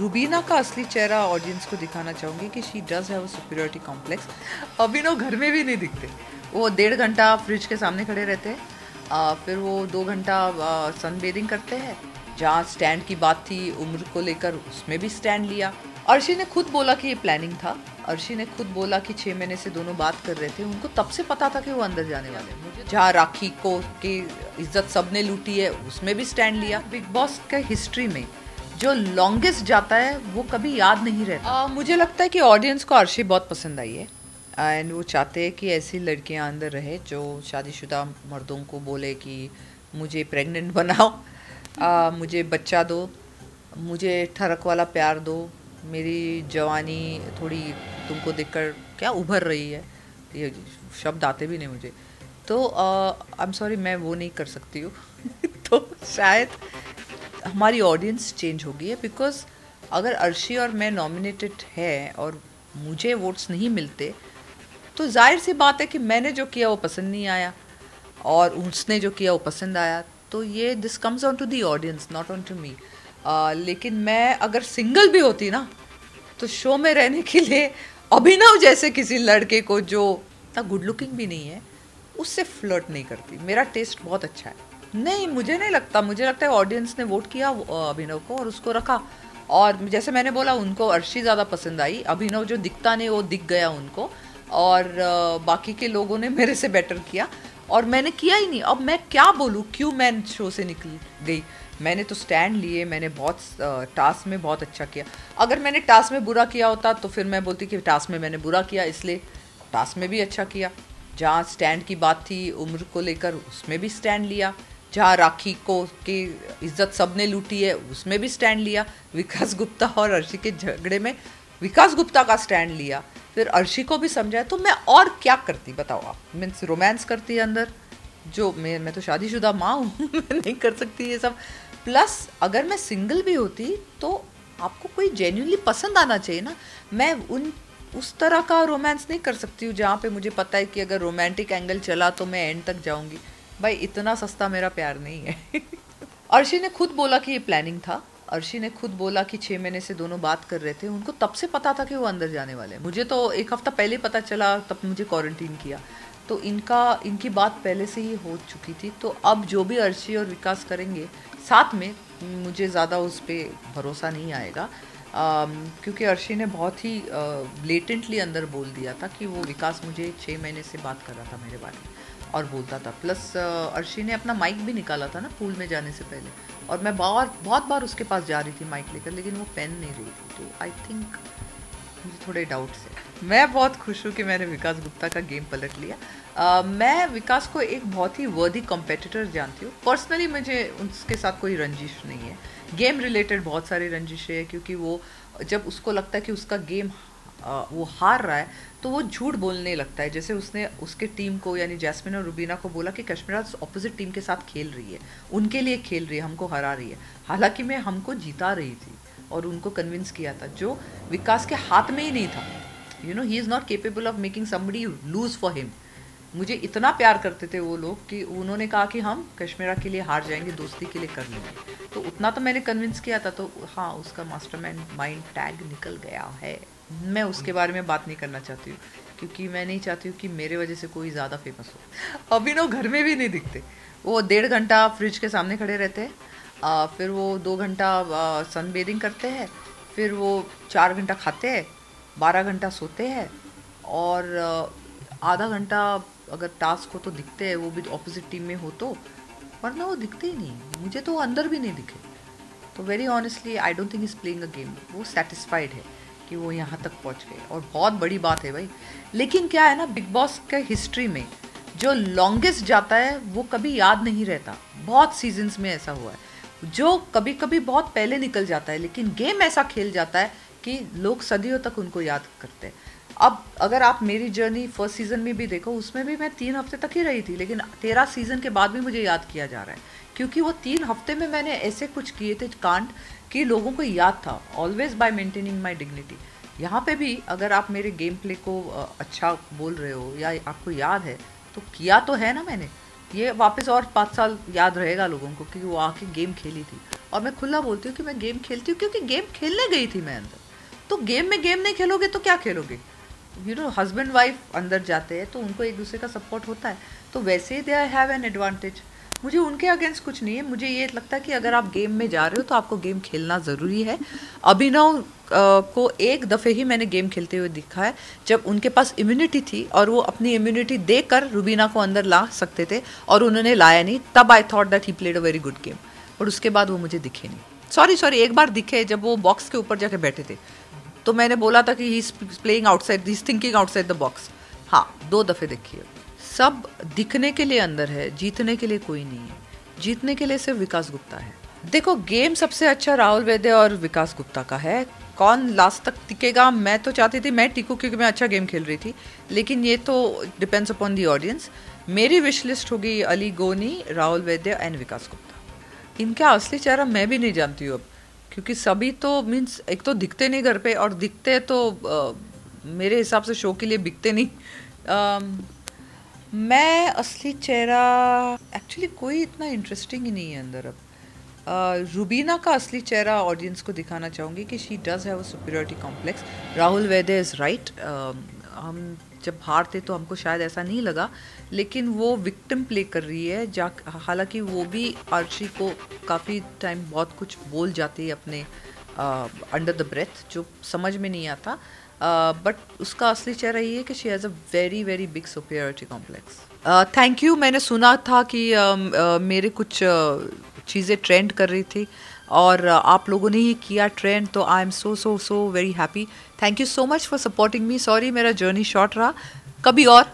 रुबीना का असली चेहरा ऑडियंस को दिखाना चाहूँगी कि she does have a superiority complex. Abhinav घर में भी नहीं दिखते। वो 1.5 घंटा फ्रिज के सामने खड़े रहते हैं, फिर वो 2 घंटा सन बेदिंग करते हैं। जहाँ स्टैंड की बात थी उम्र को लेकर, उसमें भी स्टैंड लिया। अर्शी ने खुद बोला कि ये प्लानिंग था। अर्शी ने खुद बोला कि 6 महीने से दोनों बात कर रहे थे, उनको तब से पता था कि वो अंदर जाने वाले हैं। जहाँ राखी को की इज्जत सबने लूटी है, उसमें भी स्टैंड लिया। बिग बॉस के हिस्ट्री में जो लॉन्गेस्ट जाता है वो कभी याद नहीं रहता। मुझे लगता है कि ऑडियंस को अर्शी बहुत पसंद आई है एंड वो चाहते हैं कि ऐसी लड़कियां अंदर रहे जो शादीशुदा मर्दों को बोले कि मुझे प्रेग्नेंट बनाओ, मुझे बच्चा दो, मुझे ठरक वाला प्यार दो, मेरी जवानी थोड़ी तुमको देखकर क्या उभर रही है। ये शब्द आते भी नहीं मुझे, तो आई एम सॉरी, मैं वो नहीं कर सकती हूँ। तो शायद हमारी ऑडियंस चेंज होगी है, बिकॉज अगर अर्शी और मैं नॉमिनेटेड है और मुझे वोट्स नहीं मिलते तो जाहिर सी बात है कि मैंने जो किया वो पसंद नहीं आया और उसने जो किया वो पसंद आया। तो ये this comes on to the audience, not on to me. लेकिन मैं अगर सिंगल भी होती ना तो शो में रहने के लिए अभिनव जैसे किसी लड़के को जो गुड लुकिंग भी नहीं है उससे फ्लर्ट नहीं करती। मेरा टेस्ट बहुत अच्छा है। नहीं, मुझे नहीं लगता। मुझे लगता है ऑडियंस ने वोट किया अभिनव को और उसको रखा। और जैसे मैंने बोला, उनको अर्शी ज़्यादा पसंद आई। अभिनव जो दिखता नहीं वो दिख गया उनको, और बाकी के लोगों ने मेरे से बेटर किया और मैंने किया ही नहीं। अब मैं क्या बोलूँ, क्यों मैं शो से निकल गई। मैंने तो स्टैंड लिए, मैंने बहुत टास्क में बहुत अच्छा किया। अगर मैंने टास्क में बुरा किया होता तो फिर मैं बोलती कि टास्क में मैंने बुरा किया, इसलिए टास्क में भी अच्छा किया। जहाँ स्टैंड की बात थी उम्र को लेकर, उसमें भी स्टैंड लिया। जहाँ राखी को की इज्जत सबने लूटी है, उसमें भी स्टैंड लिया। विकास गुप्ता और अर्शी के झगड़े में विकास गुप्ता का स्टैंड लिया, फिर अर्शी को भी समझाया। तो मैं और क्या करती बताओ आप। मीन्स रोमांस करती है अंदर, जो मैं तो शादीशुदा माँ हूँ। मैं नहीं कर सकती ये सब। प्लस अगर मैं सिंगल भी होती तो आपको कोई जेन्युइनली पसंद आना चाहिए ना। मैं उस तरह का रोमांस नहीं कर सकती हूँ जहाँ पे मुझे पता है कि अगर रोमांटिक एंगल चला तो मैं एंड तक जाऊँगी। भाई इतना सस्ता मेरा प्यार नहीं है। अर्शी ने खुद बोला कि ये प्लानिंग था। अर्शी ने खुद बोला कि 6 महीने से दोनों बात कर रहे थे, उनको तब से पता था कि वो अंदर जाने वाले हैं। मुझे तो 1 हफ्ता पहले पता चला, तब मुझे क्वारंटीन किया। तो इनकी बात पहले से ही हो चुकी थी। तो अब जो भी अर्शी और विकास करेंगे साथ में, मुझे ज़्यादा उस पर भरोसा नहीं आएगा, क्योंकि अर्शी ने बहुत ही ब्लेटेंटली अंदर बोल दिया था कि वो विकास मुझे 6 महीने से बात कर रहा था मेरे बारे में और बोलता था। प्लस अर्शी ने अपना माइक भी निकाला था ना पूल में जाने से पहले, और मैं बहुत बार उसके पास जा रही थी माइक लेकर, लेकिन वो पेन नहीं रही थी। तो आई थिंक मुझे थोड़े डाउट्स है। मैं बहुत खुश हूँ कि मैंने विकास गुप्ता का गेम पलट लिया। मैं विकास को एक बहुत ही वर्दी कॉम्पिटिटर जानती हूँ। पर्सनली मुझे उसके साथ कोई रंजिश नहीं है। गेम रिलेटेड बहुत सारी रंजिशें हैं, क्योंकि वो जब उसको लगता है कि उसका गेम वो हार रहा है तो वो झूठ बोलने लगता है। जैसे उसने उसके टीम को यानी जैस्मिन और रुबीना को बोला कि कश्मीरा ऑपोजिट टीम के साथ खेल रही है, उनके लिए खेल रही है, हमको हरा रही है। हालांकि मैं हमको जिता रही थी और उनको कन्विंस किया था, जो विकास के हाथ में ही नहीं था। You know, he is not capable of making somebody lose for him. मुझे इतना प्यार करते थे वो लोग कि उन्होंने कहा कि हम कश्मीरा के लिए हार जाएंगे, दोस्ती के लिए कर लेंगे। तो उतना तो मैंने कन्विंस किया था। तो हाँ, उसका मास्टरमाइंड टैग निकल गया है। मैं उसके बारे में बात नहीं करना चाहती हूँ, क्योंकि मैं नहीं चाहती हूँ कि मेरे वजह से कोई ज़्यादा फेमस हो। अभिनव घर में भी नहीं दिखते। वो 1.5 घंटा फ्रिज के सामने खड़े रहते हैं, फिर वो 2 घंटा सन बेदिंग करते हैं, फिर वो 4 घंटा खाते हैं, 12 घंटा सोते हैं, और आधा घंटा अगर टास्क हो तो दिखते हैं, वो भी ऑपोजिट टीम में हो तो, वरना वो दिखते ही नहीं। मुझे तो वो अंदर भी नहीं दिखे। तो very honestly I don't think is playing a game. वो सेटिस्फाइड है कि वो यहाँ तक पहुँच गए, और बहुत बड़ी बात है भाई। लेकिन क्या है ना, बिग बॉस के हिस्ट्री में जो लॉन्गेस्ट जाता है वो कभी याद नहीं रहता। बहुत सीजन्स में ऐसा हुआ है, जो कभी कभी बहुत पहले निकल जाता है, लेकिन गेम ऐसा खेल जाता है कि लोग सदियों तक उनको याद करते हैं। अब अगर आप मेरी जर्नी फर्स्ट सीज़न में भी देखो, उसमें भी मैं 3 हफ्ते तक ही रही थी, लेकिन 13 सीज़न के बाद भी मुझे याद किया जा रहा है, क्योंकि वो 3 हफ्ते में मैंने ऐसे कुछ किए थे कांड कि लोगों को याद था। Always bye maintaining my dignity. यहाँ पे भी अगर आप मेरे गेम प्ले को अच्छा बोल रहे हो या आपको याद है, तो किया तो है ना मैंने। ये वापस और 5 साल याद रहेगा लोगों को कि वो आके गेम खेली थी। और मैं खुला बोलती हूँ कि मैं गेम खेलती हूँ क्योंकि गेम खेलने गई थी मैं अंदर। तो गेम में गेम नहीं खेलोगे तो क्या खेलोगे? हस्बैंड वाइफ अंदर जाते हैं तो उनको एक दूसरे का सपोर्ट होता है, तो वैसे ही दे हैव एन एडवांटेज। मुझे उनके अगेंस्ट कुछ नहीं है, मुझे ये लगता है कि अगर आप गेम में जा रहे हो तो आपको गेम खेलना ज़रूरी है। अभिनव को एक दफ़े ही मैंने गेम खेलते हुए देखा है, जब उनके पास इम्यूनिटी थी और वो अपनी इम्यूनिटी देकर रुबीना को अंदर ला सकते थे और उन्होंने लाया नहीं, तब I thought that he played a very good game. और उसके बाद वो मुझे दिखे नहीं। सॉरी एक बार दिखे जब वो बॉक्स के ऊपर जाके बैठे थे, तो मैंने बोला था कि he is playing outside, he is thinking outside the box. हाँ, 2 दफ़े देखिए। सब दिखने के लिए अंदर है, जीतने के लिए कोई नहीं है। जीतने के लिए सिर्फ विकास गुप्ता है। देखो, गेम सबसे अच्छा राहुल वैद्य और विकास गुप्ता का है। कौन लास्ट तक टिकेगा, मैं तो चाहती थी मैं टिकूँ क्योंकि मैं अच्छा गेम खेल रही थी, लेकिन ये तो डिपेंड्स अपॉन दी ऑडियंस। मेरी विश लिस्ट होगी अली गोनी, राहुल वैद्य एंड विकास गुप्ता। इनका असली चेहरा मैं भी नहीं जानती हूँ अब, क्योंकि सभी तो मीन्स एक तो दिखते नहीं घर पे, और दिखते तो मेरे हिसाब से शो के लिए बिकते नहीं। मैं असली चेहरा एक्चुअली कोई इतना इंटरेस्टिंग ही नहीं है अंदर अब। रुबीना का असली चेहरा ऑडियंस को दिखाना चाहूँगी कि she does have a superiority complex. Rahul Vaidya is right. हम जब हारते तो हमको शायद ऐसा नहीं लगा, लेकिन वो विक्टिम प्ले कर रही है। हालांकि वो भी आर्ची को काफ़ी टाइम बहुत कुछ बोल जाती है अपने अंडर द ब्रेथ, जो समझ में नहीं आता। बट उसका असली चेहरा ये है कि she has a very very big superiority complex. Thank you. मैंने सुना था कि मेरे कुछ चीज़ें ट्रेंड कर रही थी और आप लोगों ने ही किया ट्रेंड, तो I am so very happy. Thank you so much for supporting me. Sorry मेरा जर्नी शॉर्ट रहा, कभी और